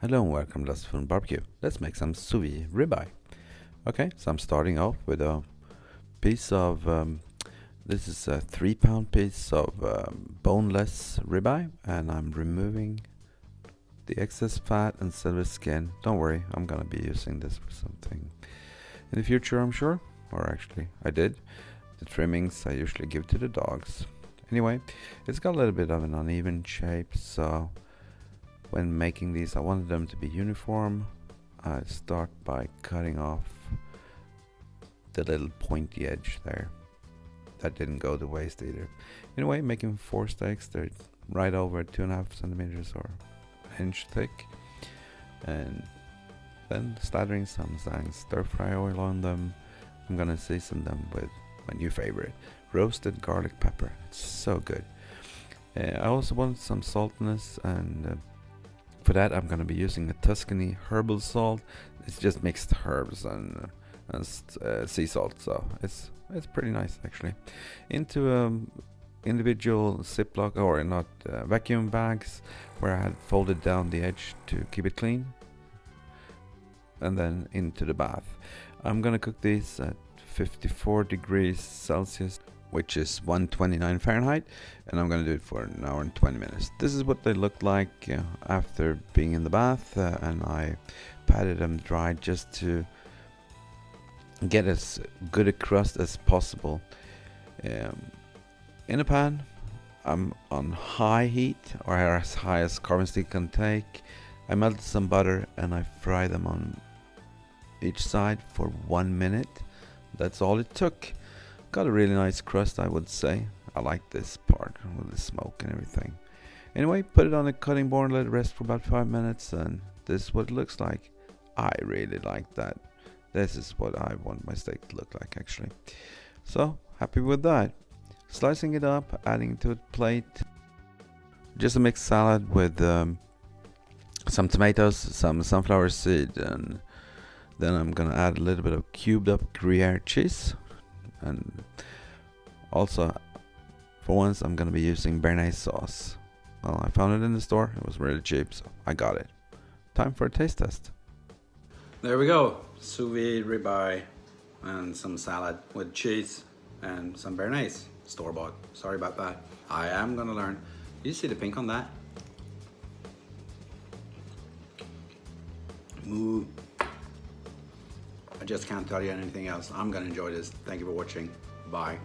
Hello and welcome to Food Barbecue. Let's make some sous vide ribeye. Okay, so I'm starting off with a piece of, this is a 3 pound piece of boneless ribeye, and I'm removing the excess fat and silver skin. Don't worry, I'm gonna be using this for something in the future, I'm sure. Or actually, I did. The trimmings I usually give to the dogs. Anyway, it's got a little bit of an uneven shape, so when making these I wanted them to be uniform. I start by cutting off the little pointy edge there. That didn't go to waste either. Anyway, making 4 steaks. They're right over 2.5 centimeters or an inch thick, and then slathering some stir fry oil on them. I'm gonna season them with my new favorite, roasted garlic pepper. It's so good. I also want some saltiness, and for that I'm gonna be using a Tuscany Herbal salt. It's just mixed herbs and sea salt, so it's pretty nice actually. Into individual Ziploc, or not, vacuum bags, where I had folded down the edge to keep it clean, and then into the bath. I'm gonna cook these at 54 degrees Celsius, which is 129 Fahrenheit, and I'm gonna do it for 1 hour and 20 minutes. This is what they look like after being in the bath, and I patted them dry just to get as good a crust as possible. In a pan, I'm on high heat, or as high as carbon steel can take. I melted some butter and I fry them on each side for 1 minute. That's all it took. Got a really nice crust, I would say. I like this part with the smoke and everything. Anyway, put it on a cutting board, let it rest for about 5 minutes, and this is what it looks like. I really like that. This is what I want my steak to look like actually. So happy with that. Slicing it up, adding to a plate. Just a mixed salad with some tomatoes, some sunflower seed, and then I'm gonna add a little bit of cubed up gruyere cheese. And also, for once, I'm gonna be using bearnaise sauce. Well, I found it in the store. It was really cheap, so I got it. Time for a taste test. There we go. Sous vide ribeye and some salad with cheese and some bearnaise. Store-bought. Sorry about that. I am gonna learn. You see the pink on that? Ooh. I just can't tell you anything else. I'm gonna enjoy this. Thank you for watching. Bye.